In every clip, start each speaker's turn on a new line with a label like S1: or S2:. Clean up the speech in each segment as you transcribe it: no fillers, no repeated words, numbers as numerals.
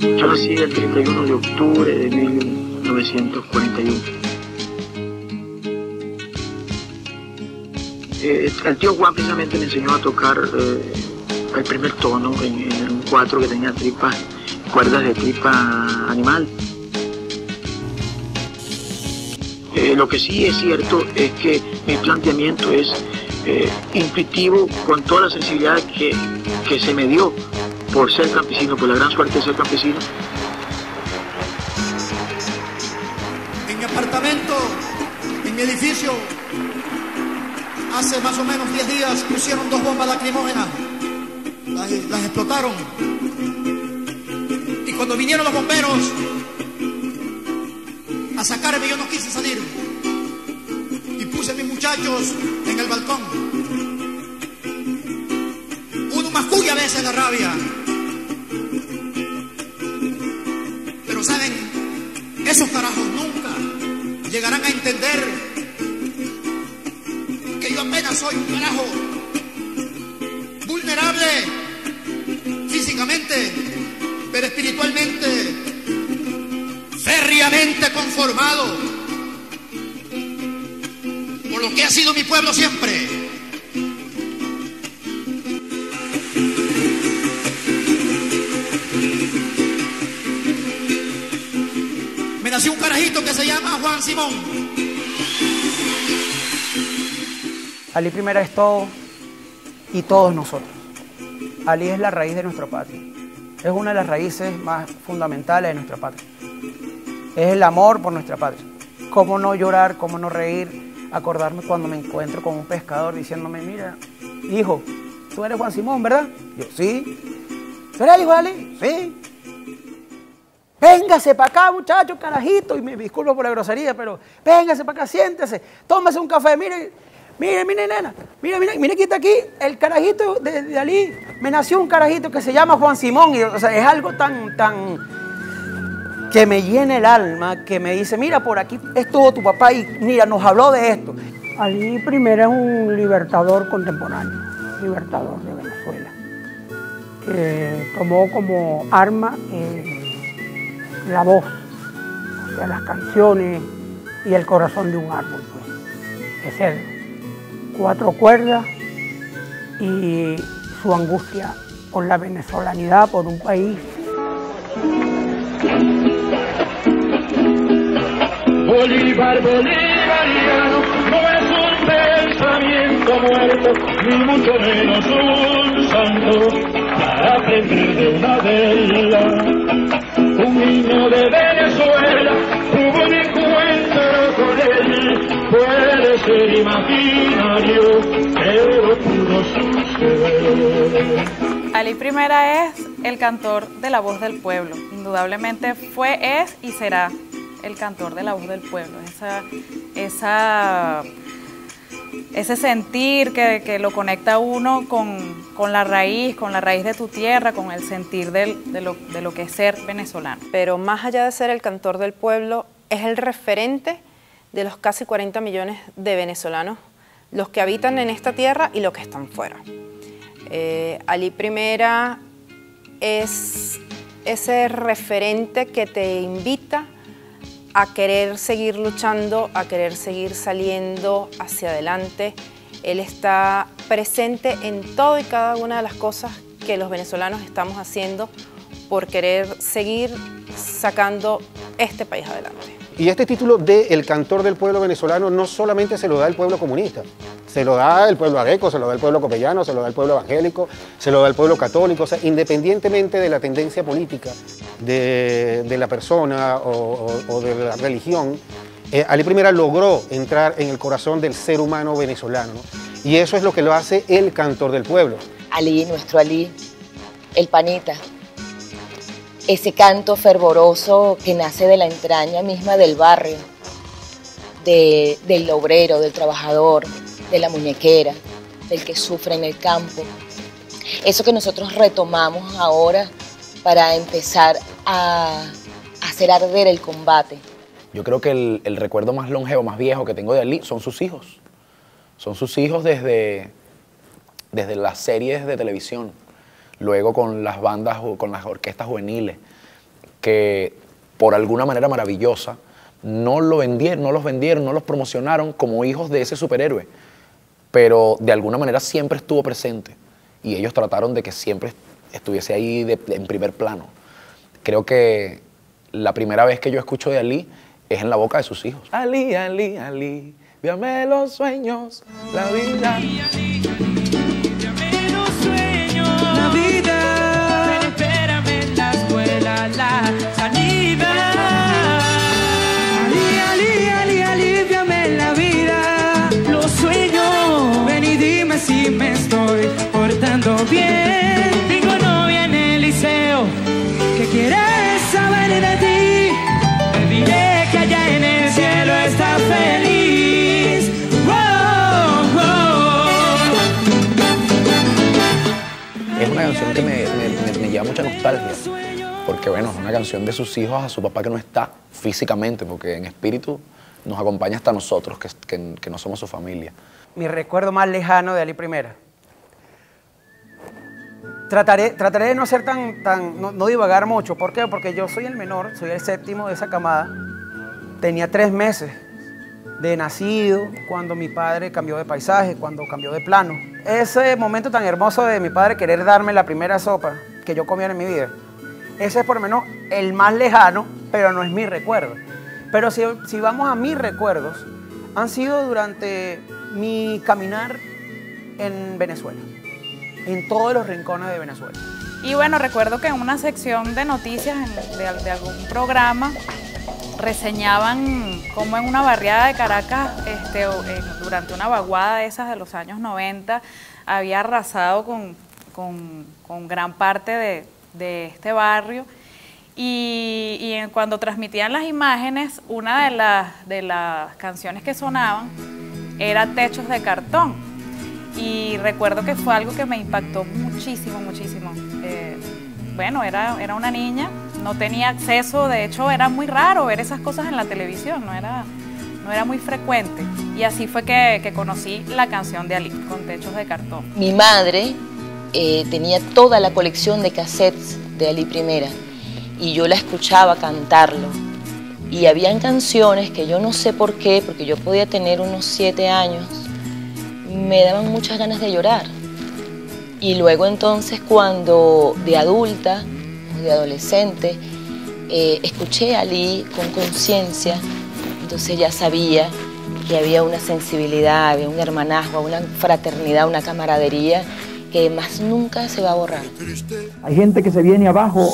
S1: Yo nací el 31 de octubre de 1941. El tío Juan precisamente me enseñó a tocar el primer tono en un cuatro que tenía cuerdas de tripa animal. Lo que sí es cierto es que mi planteamiento es intuitivo, con toda la sensibilidad que se me dio por ser campesino, por la gran suerte de ser campesino.
S2: En mi apartamento, en mi edificio, hace más o menos 10 días pusieron 2 bombas lacrimógenas, las explotaron. Y cuando vinieron los bomberos a sacarme, yo no quise salir. Y puse a mis muchachos en el balcón. Uno masculla a veces la rabia. Pero saben, esos carajos nunca llegarán a entender que yo apenas soy un carajo vulnerable físicamente, pero espiritualmente férreamente conformado por lo que ha sido mi pueblo siempre. Me nació un carajito que se llama Juan Simón.
S3: Ali Primera es todo y todos nosotros. Ali es la raíz de nuestra patria. Es una de las raíces más fundamentales de nuestra patria. Es el amor por nuestra patria. Cómo no llorar, cómo no reír, acordarme cuando me encuentro con un pescador diciéndome, mira, hijo, tú eres Juan Simón, ¿verdad? Yo, sí. ¿Tú eres el hijo de Ali? Sí. Véngase para acá, muchacho, carajito, y me disculpo por la grosería, pero véngase para acá, siéntese, tómese un café, mire, nena, mire que está aquí el carajito de Ali. Me nació un carajito que se llama Juan Simón, y, o sea, es algo tan que me llena el alma, que me dice, mira, por aquí estuvo tu papá y mira, nos habló de esto.
S4: Ali Primera es un libertador contemporáneo, libertador de Venezuela, que tomó como arma la voz, o sea, las canciones y el corazón de un árbol, pues. Es él, 4 cuerdas y su angustia por la venezolanidad, por un país.
S5: Bolívar bolivariano no es un pensamiento muerto, ni mucho menos un santo, para aprender de una vela. Un niño de Venezuela tuvo un encuentro con él, puede ser imaginario, pero pudo suceder.
S6: Ali Primera es el cantor de la voz del pueblo, indudablemente fue, es y será el cantor de la voz del pueblo, ese sentir que lo conecta a uno con la raíz de tu tierra, con el sentir de lo que es ser venezolano.
S7: Pero más allá de ser el cantor del pueblo, es el referente de los casi 40 millones de venezolanos, los que habitan en esta tierra y los que están fuera. Ali Primera es ese referente que te invita a querer seguir luchando, a querer seguir saliendo hacia adelante. Él está presente en todo y cada una de las cosas que los venezolanos estamos haciendo por querer seguir sacando este país adelante.
S8: Y este título de El Cantor del Pueblo Venezolano no solamente se lo da el pueblo comunista, se lo da el pueblo areco, se lo da el pueblo copellano, se lo da el pueblo evangélico, se lo da el pueblo católico, o sea, independientemente de la tendencia política de la persona o de la religión, Ali Primera logró entrar en el corazón del ser humano venezolano, ¿no? Y eso es lo que lo hace el Cantor del Pueblo.
S9: Ali, nuestro Ali, el panita. Ese canto fervoroso que nace de la entraña misma del barrio, del obrero, del trabajador, de la muñequera, del que sufre en el campo. Eso que nosotros retomamos ahora para empezar a hacer arder el combate.
S10: Yo creo que el recuerdo más longevo, más viejo que tengo de Ali son sus hijos. Son sus hijos desde las series de televisión. luego con las bandas, con las orquestas juveniles, que por alguna manera maravillosa no los vendieron, no los promocionaron como hijos de ese superhéroe, pero de alguna manera siempre estuvo presente y ellos trataron de que siempre estuviese ahí en primer plano. Creo que la primera vez que yo escucho de Ali es en la boca de sus hijos. Ali, Ali, Ali, véame los sueños, la vida.
S11: Ali, Ali, véame los sueños, la vida. Ven, espérame en la escuela, la salida. Ali, Ali, Ali, aliviame la vida, los sueños. Ven y dime si me estoy portando bien. Tengo novia en el liceo, ¿qué quieres saber de ti? Te diré que allá en el cielo está feliz. Wow, wow.
S10: Es una canción que me lleva mucha nostalgia, porque bueno, es una canción de sus hijos a su papá que no está físicamente, porque en espíritu nos acompaña hasta nosotros, que no somos su familia.
S3: Mi recuerdo más lejano de Ali Primera. Trataré de no ser no divagar mucho. ¿Por qué? Porque yo soy el menor, soy el séptimo de esa camada. Tenía 3 meses de nacido cuando mi padre cambió de paisaje, cuando cambió de plano. Ese momento tan hermoso de mi padre querer darme la primera sopa que yo comiera en mi vida, ese es por lo menos el más lejano, pero no es mi recuerdo. Pero si vamos a mis recuerdos, han sido durante mi caminar en Venezuela, en todos los rincones de Venezuela.
S6: Y bueno, recuerdo que en una sección de noticias de algún programa reseñaban cómo en una barriada de Caracas, durante una vaguada de esas de los años 90, había arrasado con gran parte de este barrio. Y cuando transmitían las imágenes, una de las canciones que sonaban era Techos de Cartón. Y recuerdo que fue algo que me impactó muchísimo, muchísimo. Bueno, era una niña, no tenía acceso, de hecho era muy raro ver esas cosas en la televisión, no era muy frecuente. Y así fue que conocí la canción de Ali, con Techos de Cartón.
S9: Mi madre tenía toda la colección de cassettes de Ali Primera y yo la escuchaba cantarlo. Y habían canciones que yo no sé por qué, porque yo podía tener unos 7 años, me daban muchas ganas de llorar. Y luego entonces cuando de adulta, de adolescente, escuché a Ali con conciencia, entonces ya sabía que había una sensibilidad, había un hermanazgo, una fraternidad, una camaradería que más nunca se va a borrar.
S12: Hay gente que se viene abajo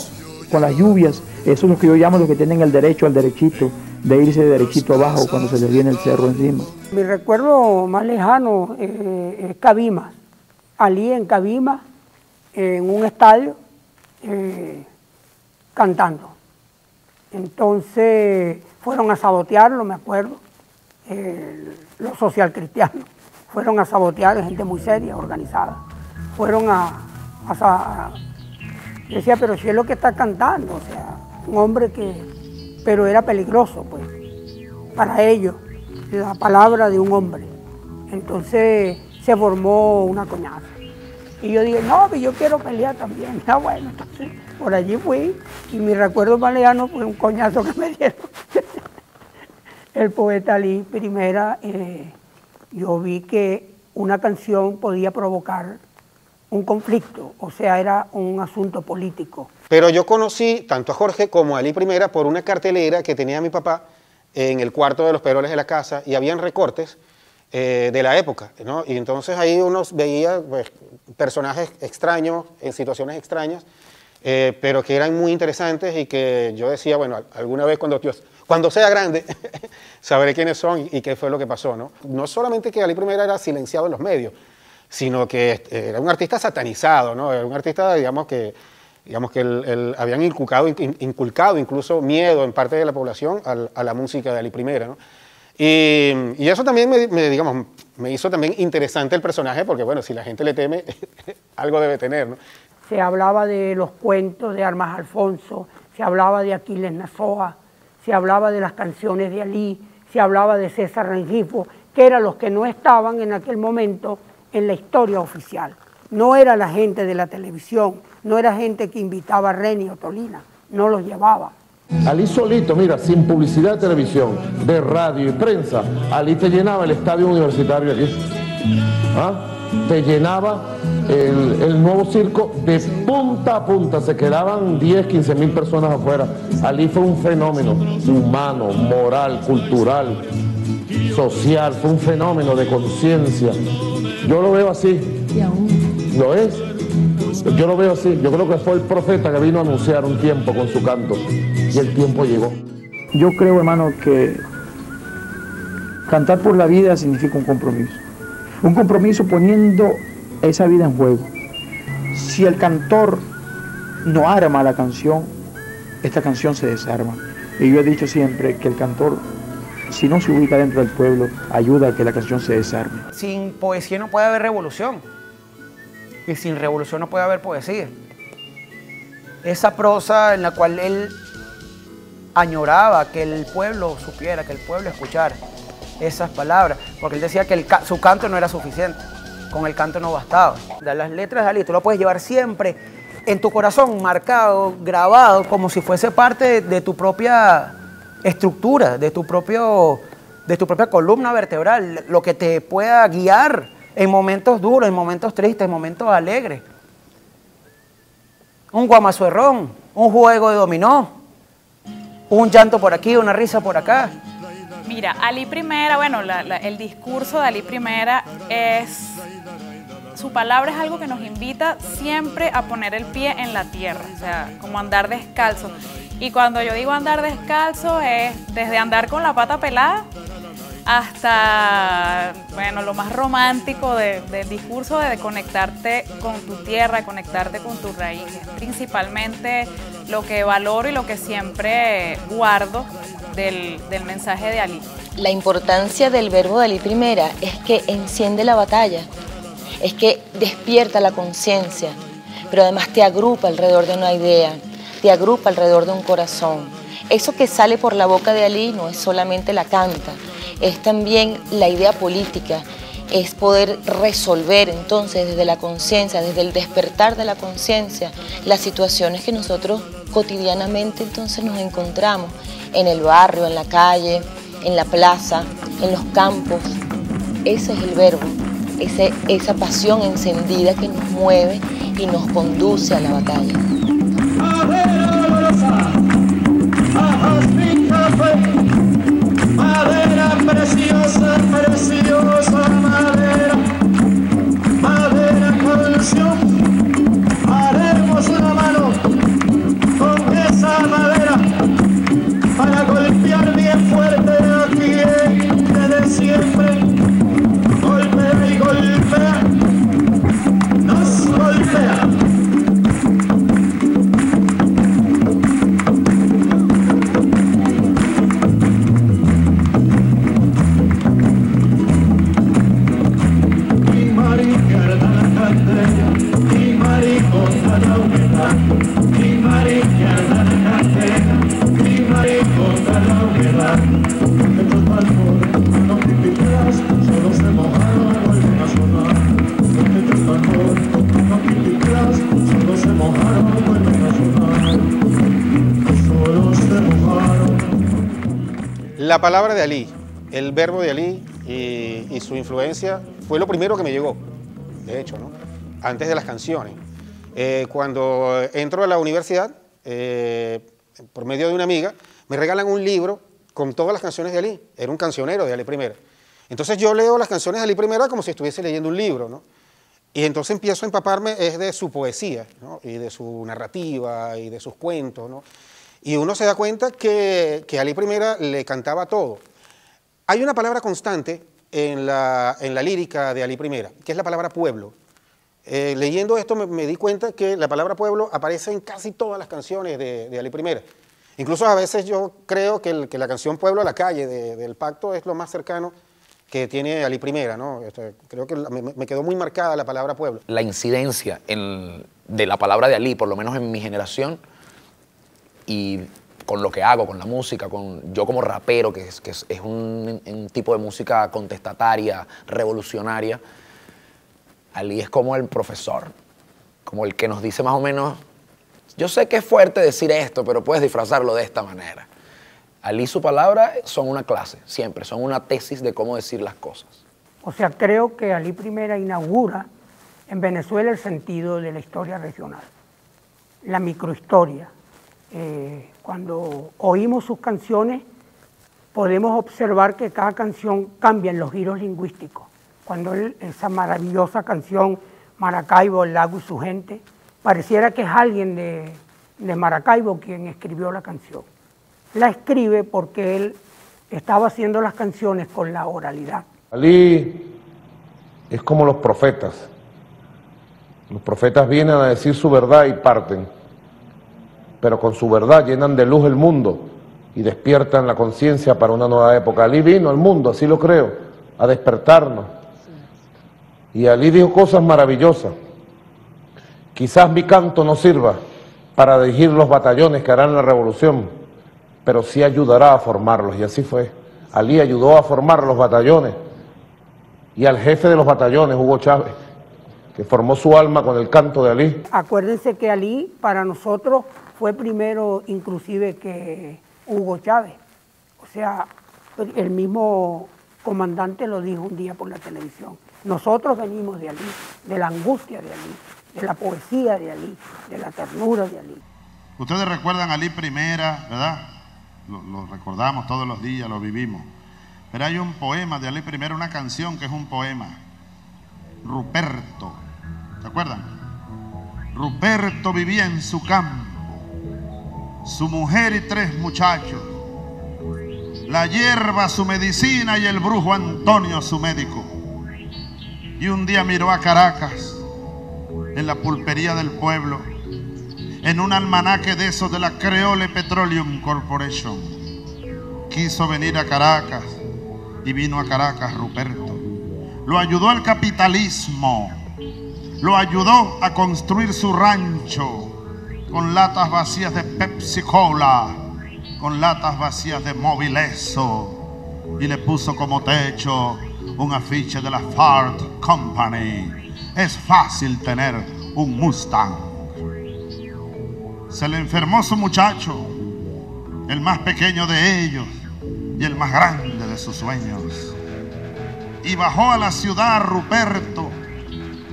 S12: con las lluvias, eso es lo que yo llamo los que tienen el derecho al derechito, de irse derechito abajo cuando se les viene el cerro encima.
S4: Mi recuerdo más lejano es Cabima. Ali en Cabima, en un estadio, cantando. Entonces fueron a sabotearlo, me acuerdo, los socialcristianos. Fueron a sabotear, gente muy seria, organizada. Fueron yo decía, pero si es lo que está cantando, o sea, un hombre pero era peligroso, pues, para ellos, la palabra de un hombre. Entonces se formó una coñaza. Y yo dije, no, yo quiero pelear también. Ah, bueno, entonces por allí fui y mi recuerdo más lejano fue un coñazo que me dieron. El poeta Ali Primera, yo vi que una canción podía provocar un conflicto, o sea, era un asunto político.
S8: Pero yo conocí tanto a Jorge como a Ali Primera por una cartelera que tenía mi papá en el cuarto de los peroles de la casa y habían recortes de la época, ¿no? Y entonces ahí uno veía pues, personajes extraños, en situaciones extrañas, pero que eran muy interesantes y que yo decía, bueno, alguna vez cuando sea grande, sabré quiénes son y qué fue lo que pasó, ¿no? No solamente que Ali Primera era silenciado en los medios, sino que era un artista satanizado, ¿no? Era un artista, digamos que habían inculcado incluso miedo en parte de la población a la música de Ali Primera, ¿no? Y eso también me hizo también interesante el personaje, porque bueno, si la gente le teme, algo debe tener, ¿no?
S4: Se hablaba de los cuentos de Armas Alfonso, se hablaba de Aquiles Nazoa, se hablaba de las canciones de Ali, se hablaba de César Rengifo, que eran los que no estaban en aquel momento en la historia oficial. No era la gente de la televisión, no era gente que invitaba a Reni o Tolina, no los llevaba.
S13: Ali solito, mira, sin publicidad de televisión, de radio y prensa, Ali te llenaba el estadio universitario aquí. ¿Ah? Te llenaba el nuevo circo de punta a punta, se quedaban 10, 15 mil personas afuera. Ali fue un fenómeno humano, moral, cultural, social, fue un fenómeno de conciencia. Yo lo veo así. ¿Lo es? Yo lo veo así. Yo creo que fue el profeta que vino a anunciar un tiempo con su canto y el tiempo llegó.
S12: Yo creo, hermano, que cantar por la vida significa un compromiso. Un compromiso poniendo esa vida en juego. Si el cantor no arma la canción, esta canción se desarma. Y yo he dicho siempre que el cantor, si no se ubica dentro del pueblo, ayuda a que la canción se desarme.
S3: Sin poesía no puede haber revolución. Y sin revolución no puede haber poesía. Esa prosa en la cual él añoraba que el pueblo supiera, que el pueblo escuchara esas palabras, porque él decía que su canto no era suficiente, con el canto no bastaba. Las letras de Ali tú lo puedes llevar siempre en tu corazón, marcado, grabado, como si fuese parte de tu propia estructura, de tu propia columna vertebral, lo que te pueda guiar en momentos duros, en momentos tristes, en momentos alegres. Un guamazuerrón, un juego de dominó, un llanto por aquí, una risa por acá.
S6: Mira, Ali Primera, bueno, el discurso de Ali Primera es... Su palabra es algo que nos invita siempre a poner el pie en la tierra, o sea, como andar descalzo. Y cuando yo digo andar descalzo es desde andar con la pata pelada hasta, bueno, lo más romántico del discurso de conectarte con tu tierra, conectarte con tus raíces. Principalmente lo que valoro y lo que siempre guardo del mensaje de Ali.
S9: La importancia del verbo de Ali Primera es que enciende la batalla, es que despierta la conciencia, pero además te agrupa alrededor de una idea, te agrupa alrededor de un corazón. Eso que sale por la boca de Ali no es solamente la canta, es también la idea política, es poder resolver entonces desde la conciencia, desde el despertar de la conciencia, las situaciones que nosotros cotidianamente entonces nos encontramos en el barrio, en la calle, en la plaza, en los campos. Ese es el verbo, esa pasión encendida que nos mueve y nos conduce a la batalla.
S5: Madera preciosa, preciosa madera, madera canción, haremos una mano con esa madera para golpear bien fuerte a quien desde siempre golpea y golpea, nos golpea.
S8: La palabra de Ali, el verbo de Ali y su influencia fue lo primero que me llegó, de hecho, ¿no? Antes de las canciones. Cuando entro a la universidad, por medio de una amiga, me regalan un libro con todas las canciones de Ali. Era un cancionero de Ali Primera. Entonces yo leo las canciones de Ali Primera como si estuviese leyendo un libro, ¿no? Y entonces empiezo a empaparme de su poesía, ¿no? Y de su narrativa y de sus cuentos, ¿no? Y uno se da cuenta que Ali Primera le cantaba todo. Hay una palabra constante en la lírica de Ali Primera, que es la palabra pueblo. Leyendo esto me di cuenta que la palabra pueblo aparece en casi todas las canciones de Ali Primera. Incluso a veces yo creo que la canción Pueblo a la calle del Pacto es lo más cercano que tiene Ali Primera, ¿no? Creo que me quedó muy marcada la palabra pueblo. La incidencia de la palabra de Ali, por lo menos en mi generación, y con lo que hago, con la música, yo como rapero, que es un tipo de música contestataria, revolucionaria,
S10: Ali es como el profesor, como el que nos dice más o menos, yo sé que es fuerte decir esto, pero puedes disfrazarlo de esta manera. Ali y su palabra son una clase, siempre, son una tesis de cómo decir las cosas.
S4: O sea, creo que Ali I inaugura en Venezuela el sentido de la historia regional, la microhistoria. Cuando oímos sus canciones, podemos observar que cada canción cambia en los giros lingüísticos. Cuando esa maravillosa canción Maracaibo, el lago y su gente, pareciera que es alguien de Maracaibo quien escribió la canción. La escribe porque él estaba haciendo las canciones con la oralidad.
S13: Ali es como los profetas. Los profetas vienen a decir su verdad y parten, pero con su verdad llenan de luz el mundo y despiertan la conciencia para una nueva época. Ali vino al mundo, así lo creo, a despertarnos. Y Ali dijo cosas maravillosas. Quizás mi canto no sirva para dirigir los batallones que harán la revolución, pero sí ayudará a formarlos, y así fue. Ali ayudó a formar los batallones, y al jefe de los batallones, Hugo Chávez, que formó su alma con el canto de Ali.
S4: Acuérdense que Ali para nosotros fue primero inclusive que Hugo Chávez. O sea, el mismo comandante lo dijo un día por la televisión. Nosotros venimos de Ali, de la angustia de Ali, de la poesía de Ali, de la ternura de Ali.
S14: Ustedes recuerdan a Ali I, ¿verdad? Lo recordamos todos los días, lo vivimos. Pero hay un poema de Ali I, una canción que es un poema. Ruperto, ¿se acuerdan? Ruperto vivía en su campo, su mujer y 3 muchachos, la hierba su medicina y el brujo Antonio su médico. Y un día miró a Caracas, en la pulpería del pueblo, en un almanaque de esos de la Creole Petroleum Corporation. Quiso venir a Caracas y vino a Caracas Ruperto. Lo ayudó el capitalismo, lo ayudó a construir su rancho con latas vacías de Pepsi Cola, con latas vacías de Mobileso, y le puso como techo un afiche de la Ford Company. Es fácil tener un Mustang. Se le enfermó su muchacho, el más pequeño de ellos y el más grande de sus sueños. Y bajó a la ciudad Ruperto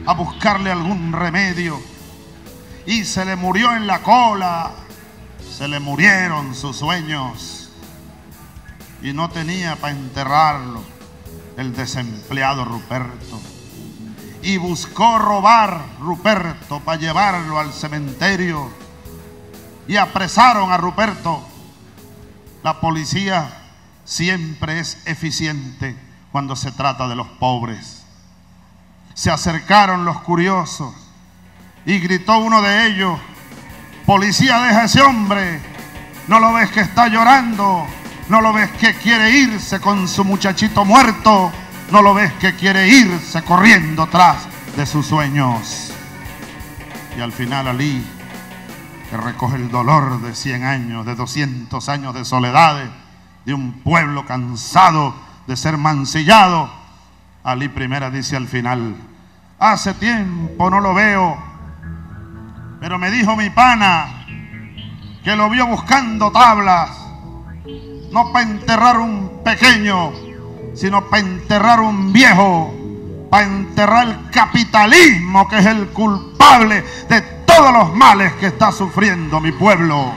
S14: a buscarle algún remedio. Y se le murió en la cola, se le murieron sus sueños. Y no tenía para enterrarlo el desempleado Ruperto. Y buscó robar Ruperto para llevarlo al cementerio. Y apresaron a Ruperto. La policía siempre es eficiente cuando se trata de los pobres. Se acercaron los curiosos y gritó uno de ellos: policía, deja a ese hombre, ¿no lo ves que está llorando? ¿No lo ves que quiere irse con su muchachito muerto? ¿No lo ves que quiere irse corriendo tras de sus sueños? Y al final Ali, que recoge el dolor de 100 años, de 200 años de soledad, de un pueblo cansado de ser mancillado, Ali I dice al final: hace tiempo no lo veo, pero me dijo mi pana que lo vio buscando tablas, no para enterrar un pequeño, sino para enterrar un viejo, para enterrar el capitalismo, que es el culpable de todos los males que está sufriendo mi pueblo.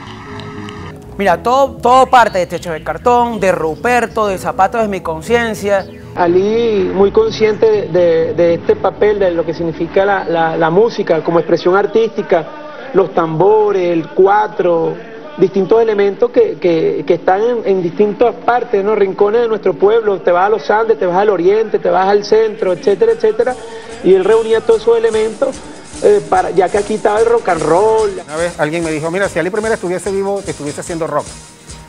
S3: Mira, todo parte de Techo de Cartón, de Ruperto, de Zapatos de mi conciencia.
S15: Ali, muy consciente de este papel, de lo que significa la música como expresión artística, los tambores, el cuatro, distintos elementos que están en distintas partes, ¿no? Rincones de nuestro pueblo. Te vas a los Andes, te vas al oriente, te vas al centro, etcétera, etcétera. Y él reunía todos esos elementos, ya que aquí estaba el rock and roll.
S8: Una vez alguien me dijo: mira, si Ali I estuviese vivo, te estuviese haciendo rock.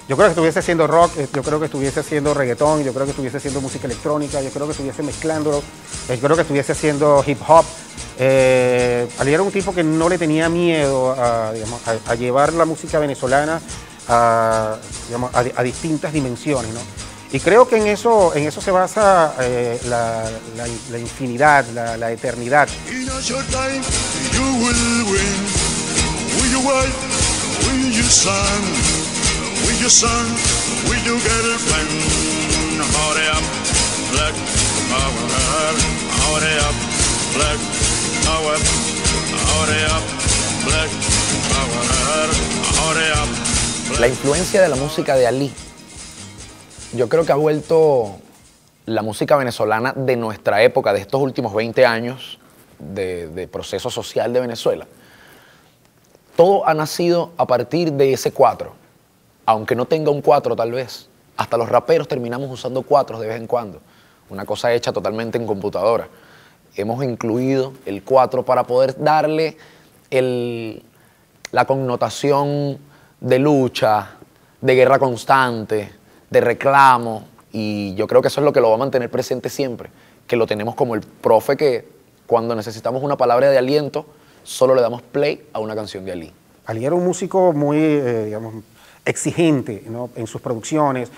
S8: Yo creo que estuviese haciendo rock, yo creo que estuviese haciendo reggaetón, yo creo que estuviese haciendo música electrónica, yo creo que estuviese mezclándolo, yo creo que estuviese haciendo hip hop. Ali era un tipo que no le tenía miedo a llevar la música venezolana a distintas dimensiones, ¿no? Y creo que en eso se basa la infinidad, la eternidad.
S5: In a short time, you will win. With your wife, with your son, with your son, with your girlfriend. Hurry up, black power. Hurry up, black power. Hurry up, black power. Hurry up.
S10: La influencia de la música de Ali, yo creo que ha vuelto la música venezolana de nuestra época, de estos últimos 20 años de proceso social de Venezuela. Todo ha nacido a partir de ese 4, aunque no tenga un 4 tal vez. Hasta los raperos terminamos usando 4 de vez en cuando, una cosa hecha totalmente en computadora. Hemos incluido el 4 para poder darle la connotación de lucha, de guerra constante, de reclamo, y yo creo que eso es lo que lo va a mantener presente siempre, que lo tenemos como el profe que cuando necesitamos una palabra de aliento, solo le damos play a una canción de Ali.
S8: Ali era un músico muy, digamos, exigente, ¿no?, en sus producciones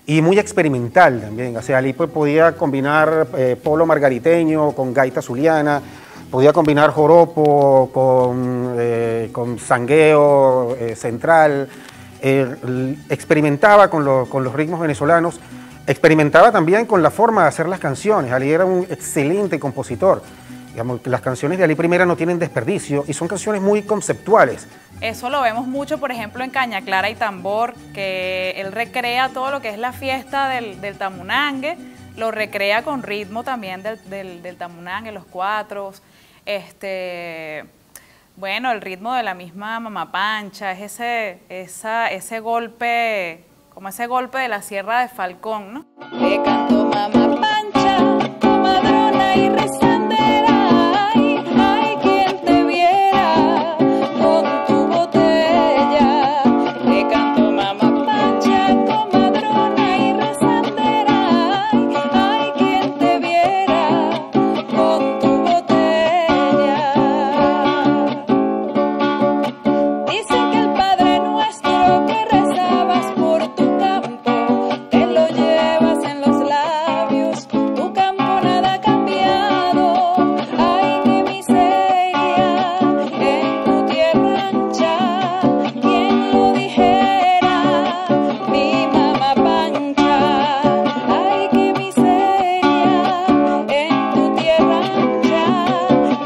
S8: y muy experimental también. O sea, Ali pues, podía combinar polo margariteño con gaita zuliana, podía combinar joropo con sangueo central. Experimentaba con los ritmos venezolanos, experimentaba también con la forma de hacer las canciones. Ali era un excelente compositor. Digamos, las canciones de Ali Primera no tienen desperdicio y son canciones muy conceptuales.
S6: Eso lo vemos mucho, por ejemplo, en Caña Clara y Tambor, que él recrea todo lo que es la fiesta del tamunangue, lo recrea con ritmo también del tamunangue, los cuatros, bueno, el ritmo de la misma Mamá Pancha, es ese golpe, como ese golpe de la Sierra de Falcón, ¿no? Le cantó Mamá Pancha, comadrona y rezandera, ay, quien te viera con tu botella. Le cantó Mamá Pancha, comadrona y rezandera, ay, quien te viera con tu botella. Dicen que el Padre Nuestro que rezabas por tu campo, te lo llevas en los labios, tu campo nada ha cambiado. Ay, qué miseria en tu tierra ancha, quien lo dijera, mi Mamá Pancha. Ay, qué miseria en tu tierra ancha,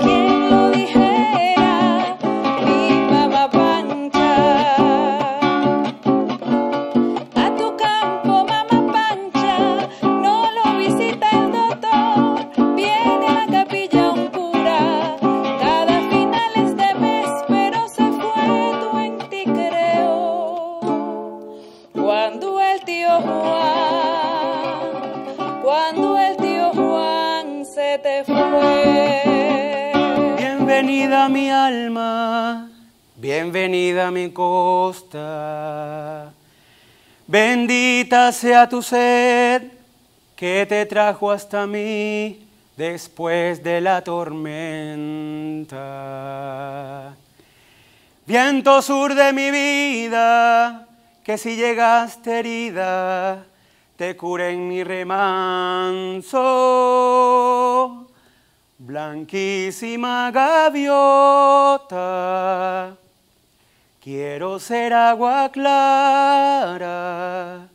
S6: quien lo dijera, mi Mamá Pancha. A tu campo, Mamá Pancha, no lo visita el doctor, viene a la capilla un cura, cada finales de mes, pero se fue, tú en ti creo. Cuando el tío Juan se te fue.
S3: Bienvenida mi alma, bienvenida mi costa. Bendita sea tu sed que te trajo hasta mí después de la tormenta. Viento sur de mi vida, que si llegaste herida, te curé en mi remanso. Blanquísima gaviota, quiero ser agua clara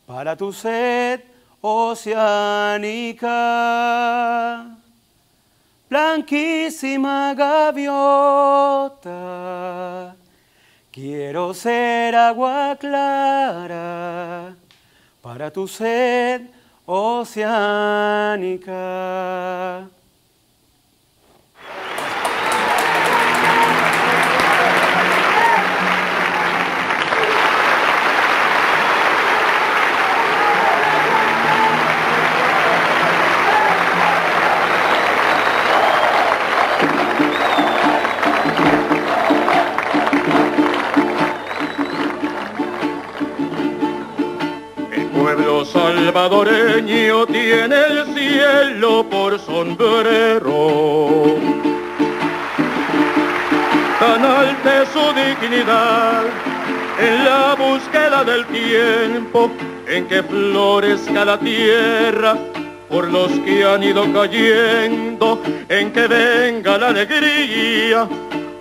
S3: para tu sed oceánica. Blanquísima gaviota, quiero ser agua clara para tu sed oceánica.
S16: Pueblo salvadoreño tiene el cielo por sombrero, canal de su dignidad, en la búsqueda del tiempo en que florezca la tierra por los que han ido cayendo, en que venga la alegría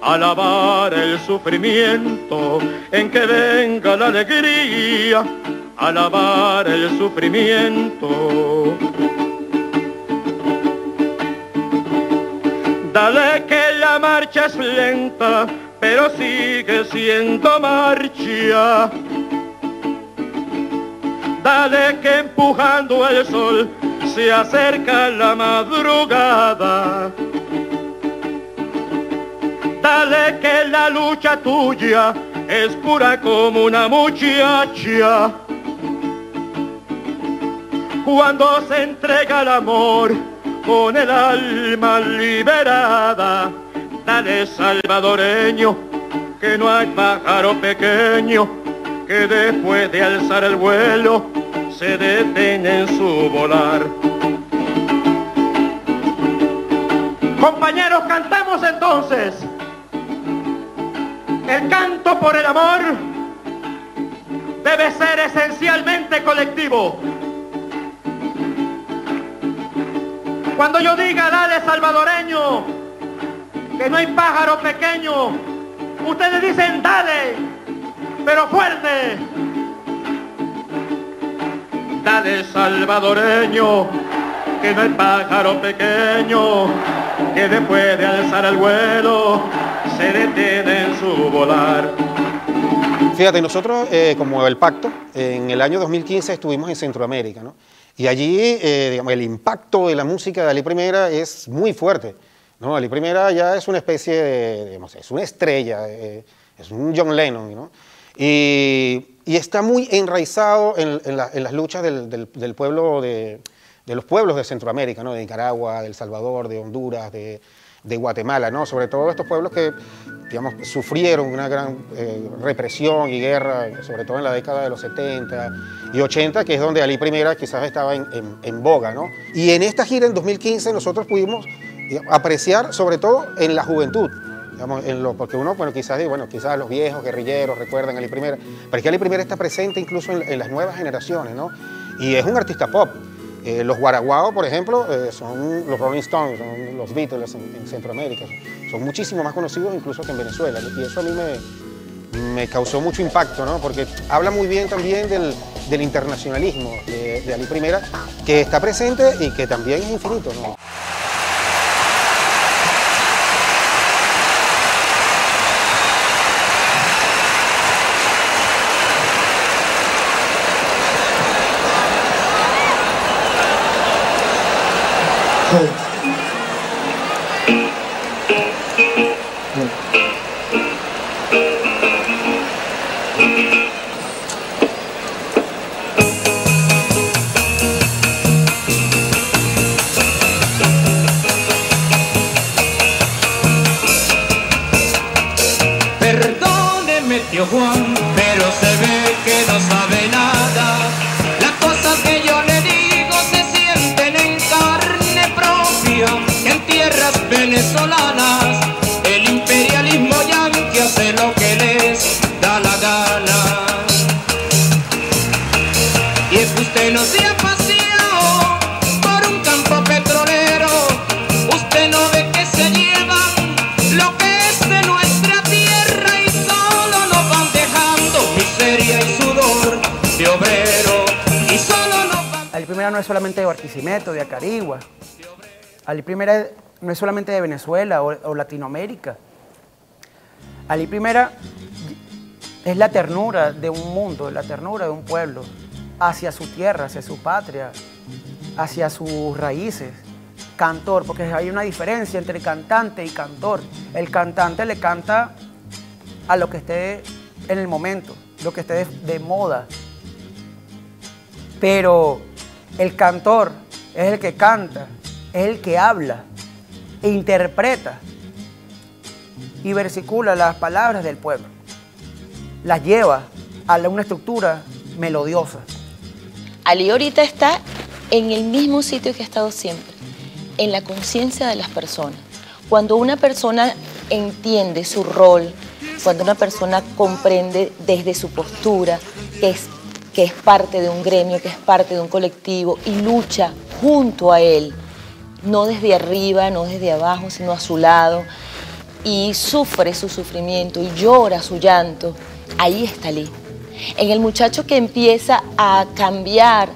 S16: a lavar el sufrimiento, en que venga la alegría a lavar el sufrimiento. Dale que la marcha es lenta, pero sigue siendo marcha. Dale que empujando el sol se acerca la madrugada. Dale que la lucha tuya es pura como una muchacha. Cuando se entrega el amor con el alma liberada, dale salvadoreño, que no hay pájaro pequeño que después de alzar el vuelo se detiene en su volar.
S15: Compañeros, cantamos entonces. El canto por el amor debe ser esencialmente colectivo. Cuando yo diga dale salvadoreño, que no hay pájaro pequeño, ustedes dicen dale, pero fuerte.
S16: Dale salvadoreño, que no hay pájaro pequeño que después de alzar el vuelo se detiene en su volar.
S8: Fíjate, nosotros como el Pacto, en el año 2015 estuvimos en Centroamérica, ¿no? Y allí, digamos, el impacto de la música de Ali Primera es muy fuerte, ¿no? Ali Primera ya es una especie de, digamos, es una estrella, es un John Lennon, ¿no? Y está muy enraizado en las luchas del pueblo de los pueblos de Centroamérica, ¿no? De Nicaragua, de El Salvador, de Honduras, de Guatemala, ¿no? Sobre todo estos pueblos que, digamos, sufrieron una gran represión y guerra, sobre todo en la década de los 70 y 80, que es donde Ali Primera quizás estaba en boga, ¿no? Y en esta gira en 2015 nosotros pudimos, digamos, apreciar sobre todo en la juventud, digamos, porque uno, bueno, quizás los viejos guerrilleros recuerdan a Ali Primera, pero es que Ali Primera está presente incluso en las nuevas generaciones, ¿no? Y es un artista pop. Los guaraguaos, por ejemplo, son los Rolling Stones, son los Beatles en Centroamérica. Son muchísimo más conocidos incluso que en Venezuela. Y eso a mí me causó mucho impacto, ¿no? Porque habla muy bien también del internacionalismo de Ali Primera, que está presente y que también es infinito, ¿no?
S11: Perdóneme, tío Juan, pero se ve que no sabe nada. Las cosas que yo le digo se sienten en carne propia, que en tierras venezolanas el imperialismo yanqui hace lo que les da la gana. Y es que usted no se ha paseado por un campo petrolero, usted no ve que se llevan lo que es de nuestra tierra y solo nos van dejando miseria y sudor de obrero y solo nos van...
S3: Ali Primera no es solamente de Barquisimeto, de Acarigua. Ali Primera no es solamente de Venezuela o Latinoamérica. Ali Primera es la ternura de un mundo, la ternura de un pueblo hacia su tierra, hacia su patria, hacia sus raíces. Cantor, porque hay una diferencia entre cantante y cantor. El cantante le canta a lo que esté en el momento, lo que esté de moda. Pero el cantor es el que canta, es el que habla e interpreta y versicula las palabras del pueblo. Las lleva a una estructura melodiosa.
S9: Ali ahorita está en el mismo sitio que ha estado siempre, en la conciencia de las personas. Cuando una persona entiende su rol, cuando una persona comprende desde su postura que es parte de un gremio, que es parte de un colectivo y lucha junto a él, no desde arriba, no desde abajo, sino a su lado, y sufre su sufrimiento y llora su llanto, ahí está Ali. En el muchacho que empieza a cambiar,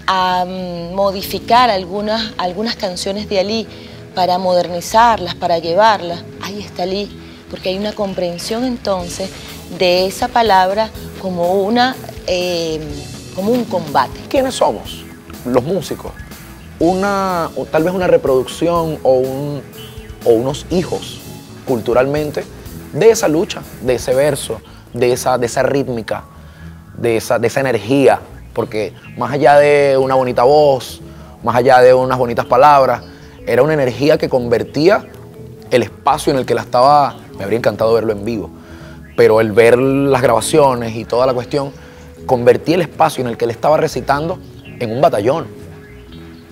S9: a modificar algunas canciones de Ali para modernizarlas, para llevarlas, ahí está Ali, porque hay una comprensión entonces de esa palabra como un combate.
S10: ¿Quiénes somos? Los músicos. O tal vez una reproducción o unos hijos culturalmente de esa lucha, de ese verso, de esa rítmica, de esa energía, porque más allá de una bonita voz, más allá de unas bonitas palabras, era una energía que convertía el espacio en el que la estaba. Me habría encantado verlo en vivo, pero el ver las grabaciones y toda la cuestión, convertía el espacio en el que él estaba recitando en un batallón.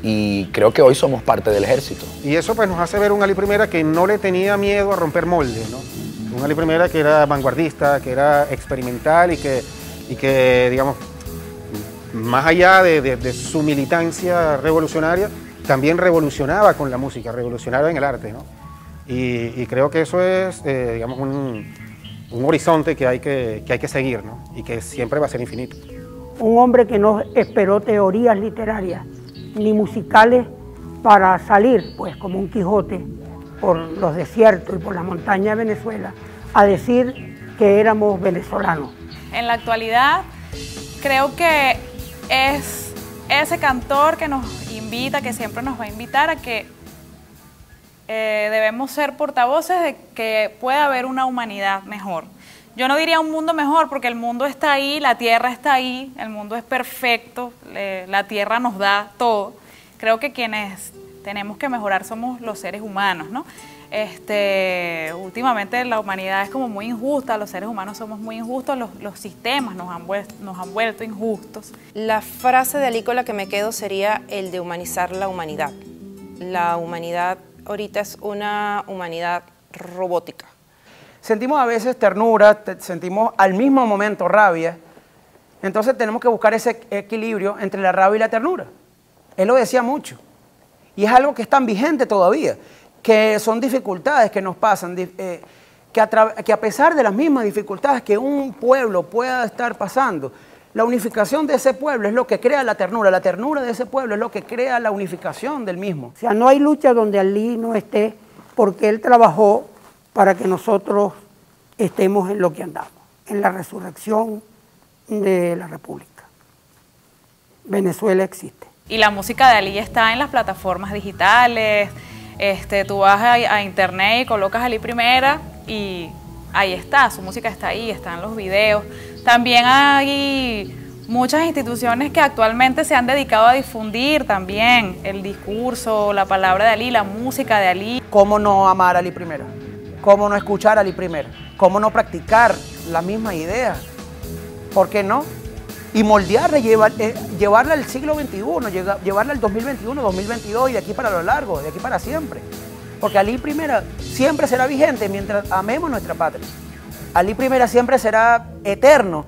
S10: Y creo que hoy somos parte del ejército.
S8: Y eso pues nos hace ver un Ali Primera que no le tenía miedo a romper moldes, ¿no? Un Ali Primera que era vanguardista, que era experimental y que digamos, más allá de su militancia revolucionaria, también revolucionaba con la música, revolucionaba en el arte, ¿no? Y creo que eso es, digamos, un horizonte que hay que seguir, ¿no? Y que siempre va a ser infinito.
S4: Un hombre que no esperó teorías literarias ni musicales para salir, pues como un Quijote, por los desiertos y por las montañas de Venezuela, a decir que éramos venezolanos.
S6: En la actualidad, creo que es ese cantor que nos invita, que siempre nos va a invitar a que debemos ser portavoces de que pueda haber una humanidad mejor. Yo no diría un mundo mejor, porque el mundo está ahí, la tierra está ahí, el mundo es perfecto, la tierra nos da todo. Creo que quienes tenemos que mejorar somos los seres humanos, ¿no? Últimamente la humanidad es como muy injusta, los seres humanos somos muy injustos, los sistemas nos han vuelto injustos.
S7: La frase de Ali con la que me quedo sería el de humanizar la humanidad. La humanidad ahorita es una humanidad robótica.
S3: Sentimos a veces ternura, sentimos al mismo momento rabia, entonces tenemos que buscar ese equilibrio entre la rabia y la ternura. Él lo decía mucho, y es algo que es tan vigente todavía, que son dificultades que nos pasan, que a pesar de las mismas dificultades que un pueblo pueda estar pasando, la unificación de ese pueblo es lo que crea la ternura de ese pueblo es lo que crea la unificación del mismo.
S4: O sea, no hay lucha donde Ali no esté, porque él trabajó para que nosotros estemos en lo que andamos, en la resurrección de la República. Venezuela existe.
S6: Y la música de Ali está en las plataformas digitales, tú vas a internet y colocas Ali Primera y ahí está, su música está ahí, están los videos. También hay muchas instituciones que actualmente se han dedicado a difundir también el discurso, la palabra de Ali, la música de Ali.
S3: ¿Cómo no amar a Ali Primera? ¿Cómo no escuchar a Ali Primera? ¿Cómo no practicar las mismas ideas? ¿Por qué no? Y moldearla, llevarla al siglo XXI, llevarla al 2021, 2022 y de aquí para lo largo, de aquí para siempre. Porque Ali Primera siempre será vigente mientras amemos nuestra patria. Ali Primera siempre será eterno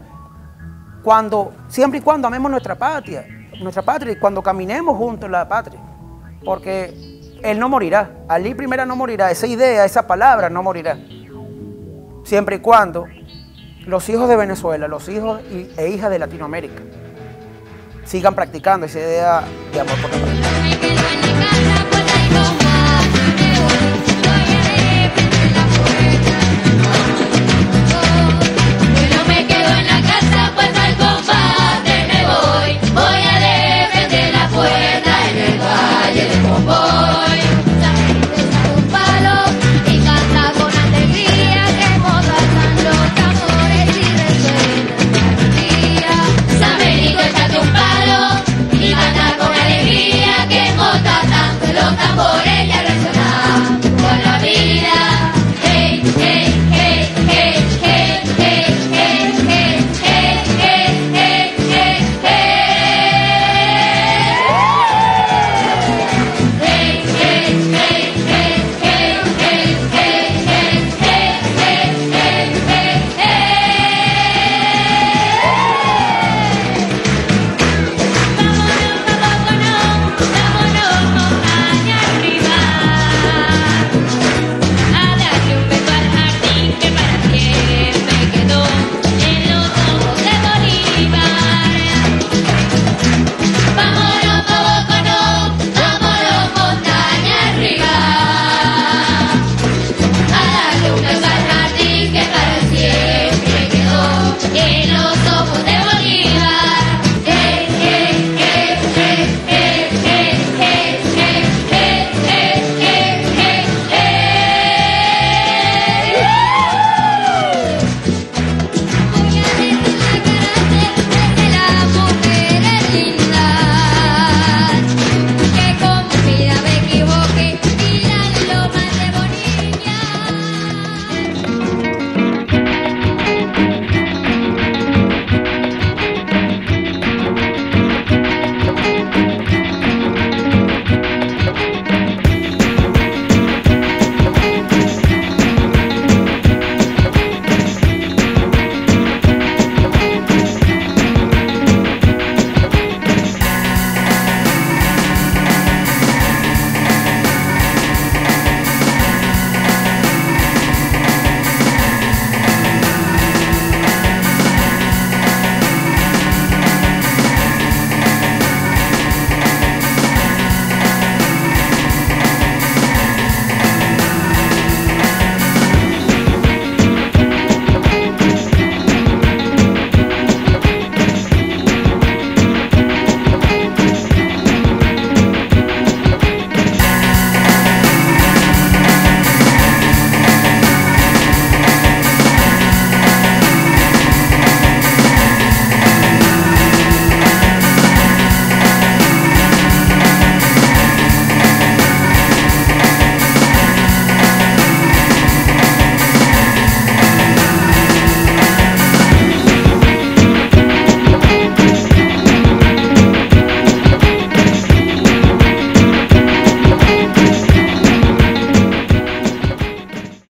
S3: siempre y cuando amemos nuestra patria y cuando caminemos juntos en la patria. Porque él no morirá, Ali Primera no morirá, esa idea, esa palabra no morirá. Siempre y cuando los hijos de Venezuela, los hijos e hijas de Latinoamérica sigan practicando esa idea de amor por la patria.